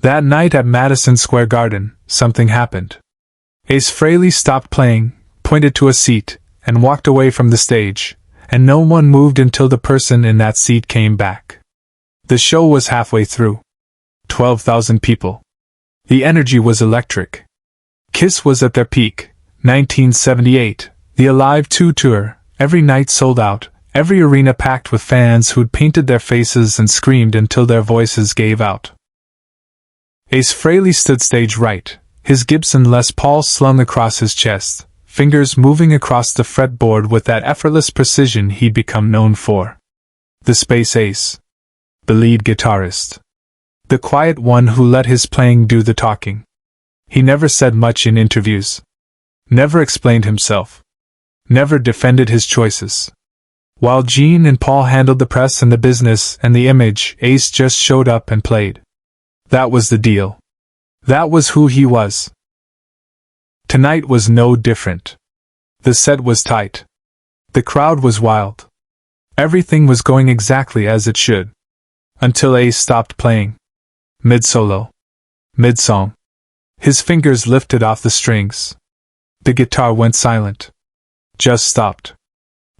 That night at Madison Square Garden, something happened. Ace Frehley stopped playing, pointed to a seat, and walked away from the stage, and no one moved until the person in that seat came back. The show was halfway through. 12,000 people. The energy was electric. Kiss was at their peak. 1978, the Alive 2 tour, every night sold out, every arena packed with fans who'd painted their faces and screamed until their voices gave out. Ace Frehley stood stage right, his Gibson Les Paul slung across his chest, fingers moving across the fretboard with that effortless precision he'd become known for. The Space Ace. The lead guitarist. The quiet one who let his playing do the talking. He never said much in interviews. Never explained himself. Never defended his choices. While Gene and Paul handled the press and the business and the image, Ace just showed up and played. That was the deal. That was who he was. Tonight was no different. The set was tight. The crowd was wild. Everything was going exactly as it should. Until Ace stopped playing. Mid-solo. Mid-song. His fingers lifted off the strings. The guitar went silent. Just stopped.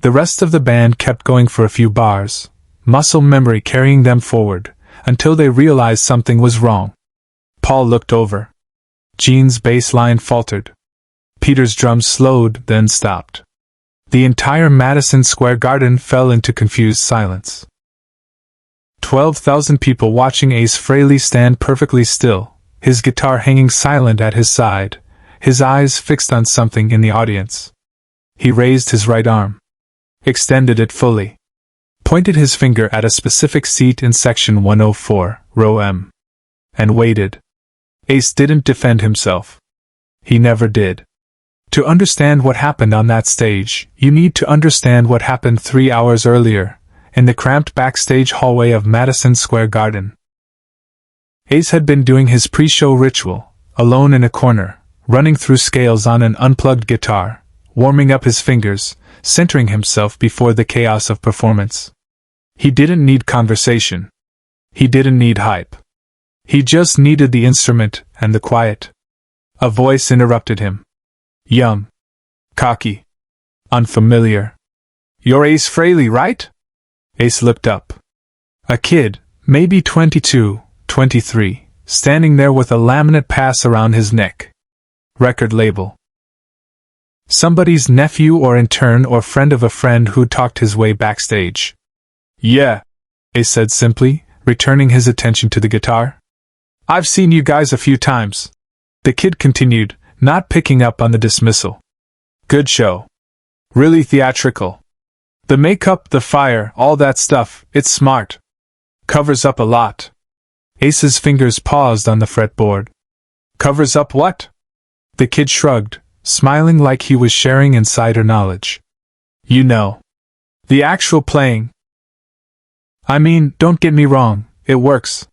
The rest of the band kept going for a few bars, muscle memory carrying them forward, until they realized something was wrong. Paul looked over. Gene's bass line faltered. Peter's drums slowed, then stopped. The entire Madison Square Garden fell into confused silence. 12,000 people watching Ace Frehley stand perfectly still, his guitar hanging silent at his side, his eyes fixed on something in the audience. He raised his right arm. Extended it fully. Pointed his finger at a specific seat in section 104, row M. And waited. Ace didn't defend himself. He never did. To understand what happened on that stage, you need to understand what happened 3 hours earlier, in the cramped backstage hallway of Madison Square Garden. Ace had been doing his pre-show ritual, alone in a corner, running through scales on an unplugged guitar, warming up his fingers, centering himself before the chaos of performance. He didn't need conversation. He didn't need hype. He just needed the instrument and the quiet. A voice interrupted him. Young. Cocky. Unfamiliar. You're Ace Frehley, right? Ace looked up. A kid, maybe 22, 23, standing there with a laminate pass around his neck. Record label. Somebody's nephew or intern or friend of a friend who talked his way backstage. Yeah, Ace said simply, returning his attention to the guitar. I've seen you guys a few times. The kid continued, not picking up on the dismissal. Good show. Really theatrical. The makeup, the fire, all that stuff, it's smart. Covers up a lot. Ace's fingers paused on the fretboard. Covers up what? The kid shrugged, smiling like he was sharing insider knowledge. You know. The actual playing. I mean, don't get me wrong, it works.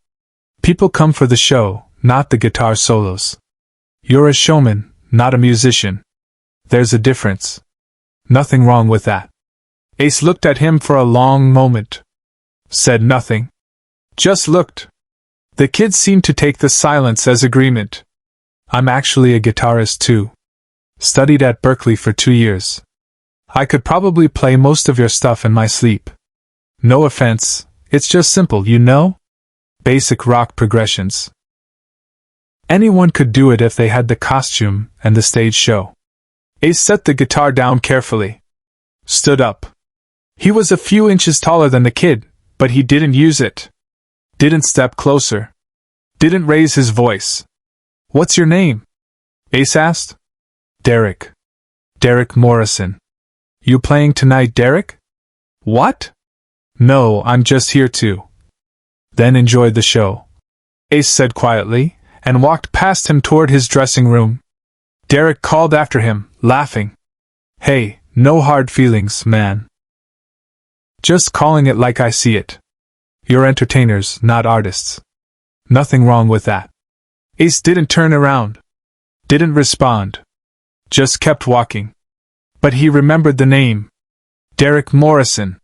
People come for the show, not the guitar solos. You're a showman, not a musician. There's a difference. Nothing wrong with that. Ace looked at him for a long moment. Said nothing. Just looked. The kid seemed to take the silence as agreement. I'm actually a guitarist too. Studied at Berklee for 2 years. I could probably play most of your stuff in my sleep. No offense, it's just simple, you know? Basic rock progressions. Anyone could do it if they had the costume and the stage show. Ace set the guitar down carefully. Stood up. He was a few inches taller than the kid, but he didn't use it. Didn't step closer. Didn't raise his voice. What's your name? Ace asked. Derek. Derek Morrison. You playing tonight, Derek? What? No, I'm just here to. Then enjoy the show. Ace said quietly, and walked past him toward his dressing room. Derek called after him, laughing. Hey, no hard feelings, man. Just calling it like I see it. You're entertainers, not artists. Nothing wrong with that. Ace didn't turn around. Didn't respond. Just kept walking. But he remembered the name. Derek Morrison.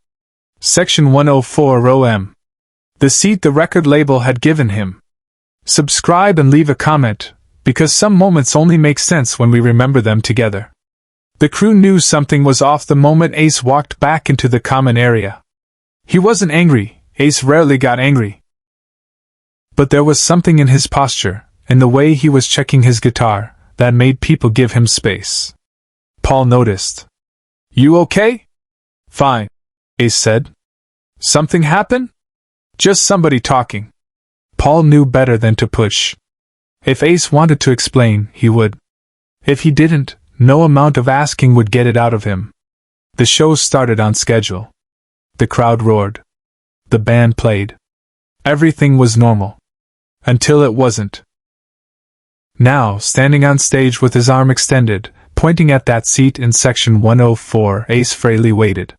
Section 104, row M. The seat the record label had given him. Subscribe and leave a comment, because some moments only make sense when we remember them together. The crew knew something was off the moment Ace walked back into the common area. He wasn't angry. Ace rarely got angry. But there was something in his posture, in the way he was checking his guitar, that made people give him space. Paul noticed. "You okay?" "Fine," Ace said. "Something happen?" "Just somebody talking." Paul knew better than to push. If Ace wanted to explain, he would. If he didn't, no amount of asking would get it out of him. The show started on schedule. The crowd roared. The band played. Everything was normal. Until it wasn't. Now, standing on stage with his arm extended, pointing at that seat in section 104, Ace Frehley waited.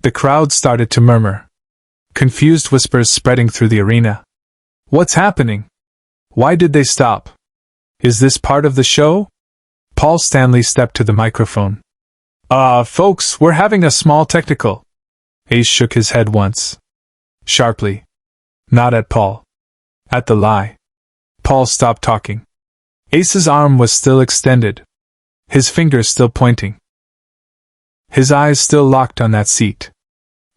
The crowd started to murmur. Confused whispers spreading through the arena. What's happening? Why did they stop? Is this part of the show? Paul Stanley stepped to the microphone. Folks, we're having a small technical. Ace shook his head once. Sharply. Not at Paul. At the lie. Paul stopped talking. Ace's arm was still extended. His fingers still pointing. His eyes still locked on that seat.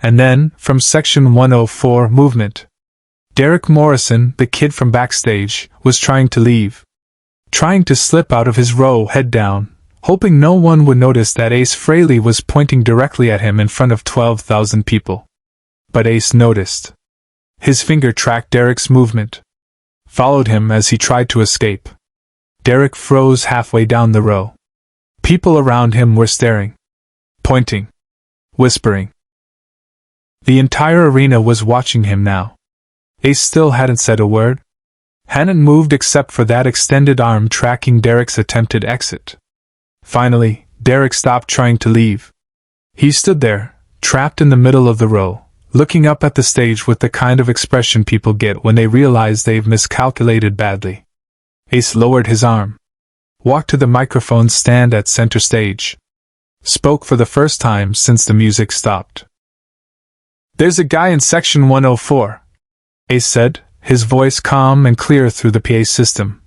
And then, from section 104, movement. Derek Morrison, the kid from backstage, was trying to leave. Trying to slip out of his row head down, hoping no one would notice that Ace Frehley was pointing directly at him in front of 12,000 people. But Ace noticed. His finger tracked Derek's movement. Followed him as he tried to escape. Derek froze halfway down the row. People around him were staring. Pointing. Whispering. The entire arena was watching him now. Ace still hadn't said a word. Hadn't moved except for that extended arm tracking Derek's attempted exit. Finally, Derek stopped trying to leave. He stood there, trapped in the middle of the row, looking up at the stage with the kind of expression people get when they realize they've miscalculated badly. Ace lowered his arm. Walked to the microphone stand at center stage. Spoke for the first time since the music stopped. "There's a guy in section 104, Ace said, his voice calm and clear through the PA system,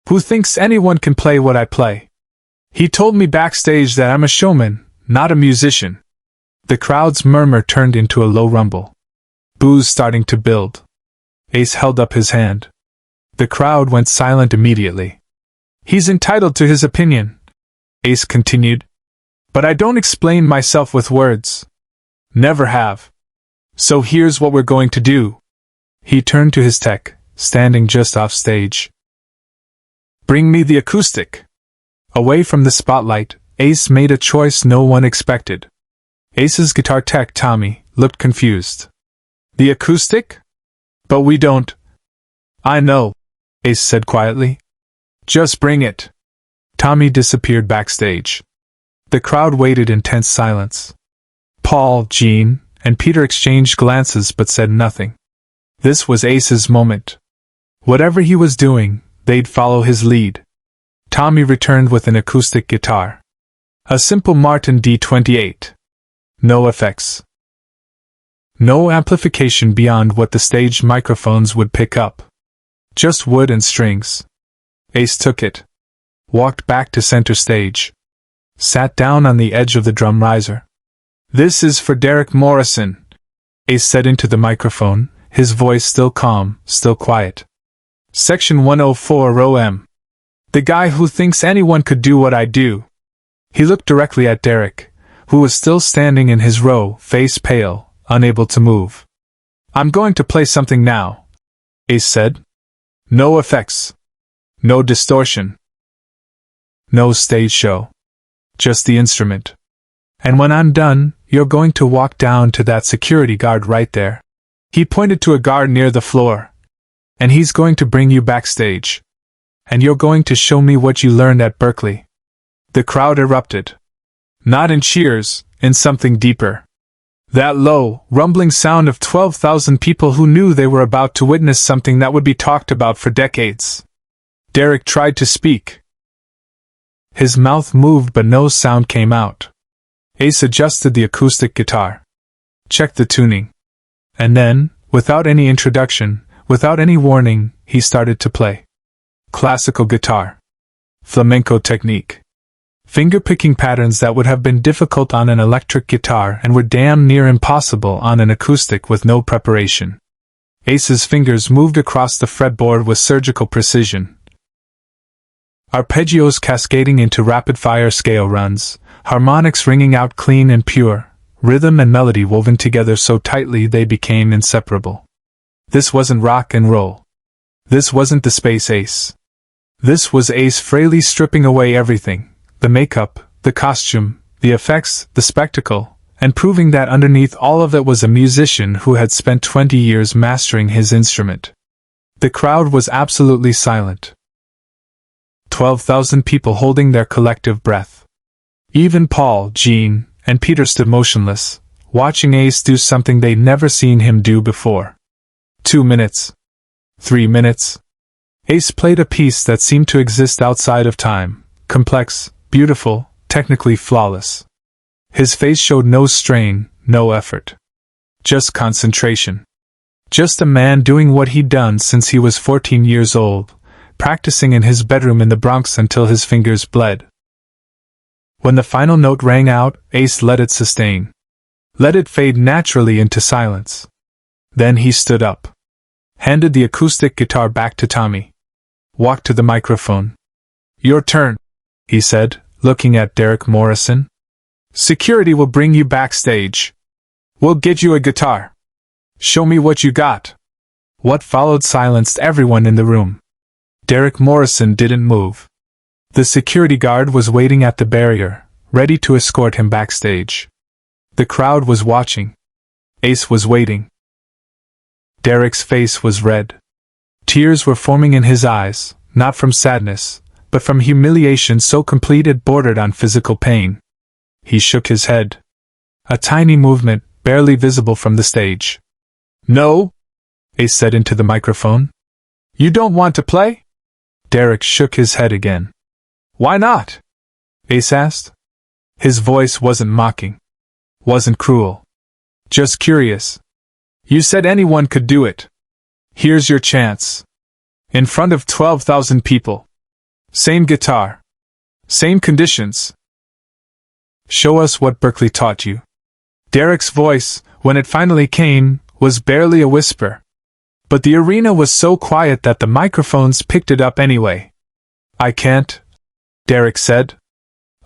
"who thinks anyone can play what I play. He told me backstage that I'm a showman, not a musician." The crowd's murmur turned into a low rumble. Boos starting to build. Ace held up his hand. The crowd went silent immediately. "He's entitled to his opinion," Ace continued. "But I don't explain myself with words. Never have. So here's what we're going to do." He turned to his tech, standing just off stage. "Bring me the acoustic." Away from the spotlight, Ace made a choice no one expected. Ace's guitar tech, Tommy, looked confused. "The acoustic? But we don't." "I know," Ace said quietly. "Just bring it." Tommy disappeared backstage. The crowd waited in tense silence. Paul, Gene, and Peter exchanged glances but said nothing. This was Ace's moment. Whatever he was doing, they'd follow his lead. Tommy returned with an acoustic guitar. A simple Martin D28. No effects. No amplification beyond what the stage microphones would pick up. Just wood and strings. Ace took it. Walked back to center stage. Sat down on the edge of the drum riser. "This is for Derek Morrison," Ace said into the microphone, his voice still calm, still quiet. "Section 104, row M. The guy who thinks anyone could do what I do." He looked directly at Derek, who was still standing in his row, face pale, unable to move. "I'm going to play something now," Ace said. "No effects. No distortion. No stage show. Just the instrument. And when I'm done, you're going to walk down to that security guard right there." He pointed to a guard near the floor. "And he's going to bring you backstage. And you're going to show me what you learned at Berklee." The crowd erupted. Not in cheers, in something deeper. That low, rumbling sound of 12,000 people who knew they were about to witness something that would be talked about for decades. Derek tried to speak. His mouth moved but no sound came out. Ace adjusted the acoustic guitar. Checked the tuning. And then, without any introduction, without any warning, he started to play. Classical guitar. Flamenco technique. Finger-picking patterns that would have been difficult on an electric guitar and were damn near impossible on an acoustic with no preparation. Ace's fingers moved across the fretboard with surgical precision. Arpeggios cascading into rapid-fire scale runs, harmonics ringing out clean and pure, rhythm and melody woven together so tightly they became inseparable. This wasn't rock and roll. This wasn't the Space Ace. This was Ace Frehley stripping away everything. The makeup, the costume, the effects, the spectacle, and proving that underneath all of it was a musician who had spent 20 years mastering his instrument. The crowd was absolutely silent. 12,000 people holding their collective breath. Even Paul, Jean, and Peter stood motionless, watching Ace do something they'd never seen him do before. 2 minutes. 3 minutes. Ace played a piece that seemed to exist outside of time, complex, beautiful, technically flawless. His face showed no strain, no effort. Just concentration. Just a man doing what he'd done since he was 14 years old, practicing in his bedroom in the Bronx until his fingers bled. When the final note rang out, Ace let it sustain. Let it fade naturally into silence. Then he stood up. Handed the acoustic guitar back to Tommy. Walked to the microphone. "Your turn," he said, looking at Derek Morrison. "Security will bring you backstage. We'll get you a guitar. Show me what you got." What followed silenced everyone in the room. Derek Morrison didn't move. The security guard was waiting at the barrier, ready to escort him backstage. The crowd was watching. Ace was waiting. Derek's face was red. Tears were forming in his eyes, not from sadness, but from humiliation so complete it bordered on physical pain. He shook his head. A tiny movement, barely visible from the stage. "No," Ace said into the microphone. "You don't want to play?" Derek shook his head again. "Why not?" Ace asked. His voice wasn't mocking. Wasn't cruel. Just curious. "You said anyone could do it. Here's your chance. In front of 12,000 people. Same guitar. Same conditions. Show us what Berklee taught you." Derek's voice, when it finally came, was barely a whisper. But the arena was so quiet that the microphones picked it up anyway. "I can't," Derek said.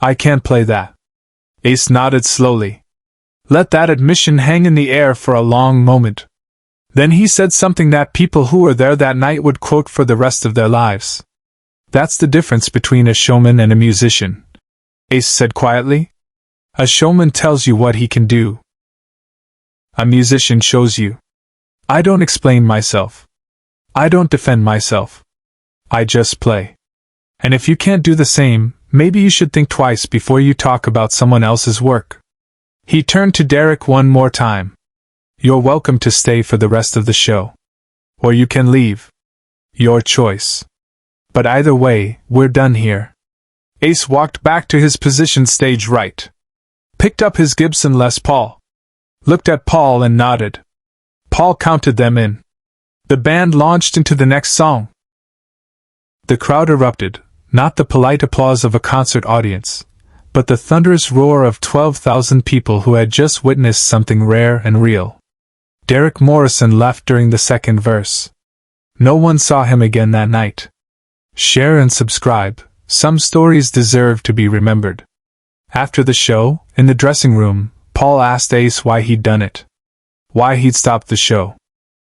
"I can't play that." Ace nodded slowly. Let that admission hang in the air for a long moment. Then he said something that people who were there that night would quote for the rest of their lives. "That's the difference between a showman and a musician," Ace said quietly. "A showman tells you what he can do. A musician shows you. I don't explain myself. I don't defend myself. I just play. And if you can't do the same, maybe you should think twice before you talk about someone else's work." He turned to Derek one more time. "You're welcome to stay for the rest of the show. Or you can leave. Your choice. But either way, we're done here." Ace walked back to his position stage right. Picked up his Gibson Les Paul. Looked at Paul and nodded. Paul counted them in. The band launched into the next song. The crowd erupted, not the polite applause of a concert audience, but the thunderous roar of 12,000 people who had just witnessed something rare and real. Derek Morrison left during the second verse. No one saw him again that night. Share and subscribe. Some stories deserve to be remembered. After the show, in the dressing room, Paul asked Ace why he'd done it. Why he'd stopped the show.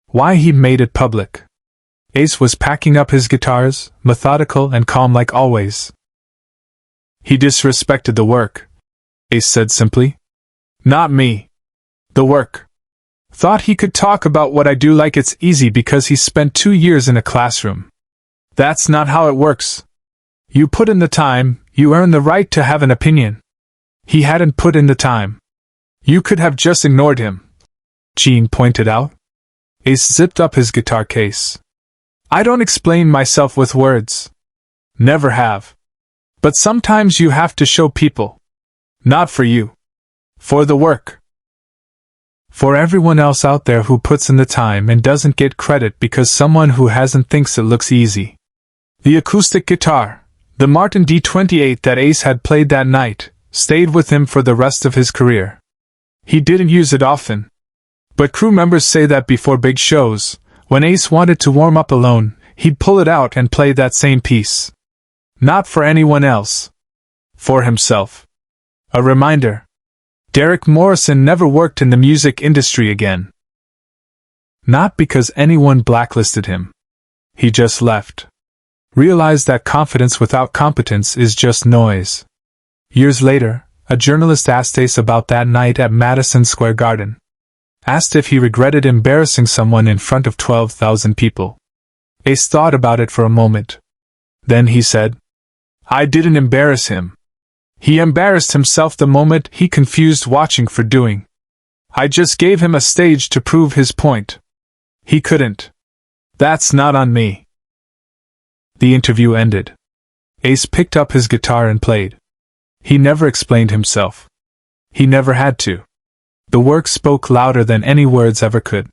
Why he'd made it public. Ace was packing up his guitars, methodical and calm like always. "He disrespected the work," Ace said simply. "Not me. The work. Thought he could talk about what I do like it's easy because he spent 2 years in a classroom. That's not how it works. You put in the time, you earn the right to have an opinion. He hadn't put in the time. You could have just ignored him," Jean pointed out. Ace zipped up his guitar case. "I don't explain myself with words. Never have. But sometimes you have to show people. Not for you. For the work." For everyone else out there who puts in the time and doesn't get credit because someone who hasn't thinks it looks easy. The acoustic guitar, the Martin D28 that Ace had played that night, stayed with him for the rest of his career. He didn't use it often. But crew members say that before big shows, when Ace wanted to warm up alone, he'd pull it out and play that same piece. Not for anyone else. For himself. A reminder. Derek Morrison never worked in the music industry again. Not because anyone blacklisted him. He just left. Realized that confidence without competence is just noise. Years later, a journalist asked Ace about that night at Madison Square Garden. Asked if he regretted embarrassing someone in front of 12,000 people. Ace thought about it for a moment. Then he said, "I didn't embarrass him. He embarrassed himself the moment he confused watching for doing. I just gave him a stage to prove his point. He couldn't. That's not on me." The interview ended. Ace picked up his guitar and played. He never explained himself. He never had to. The work spoke louder than any words ever could.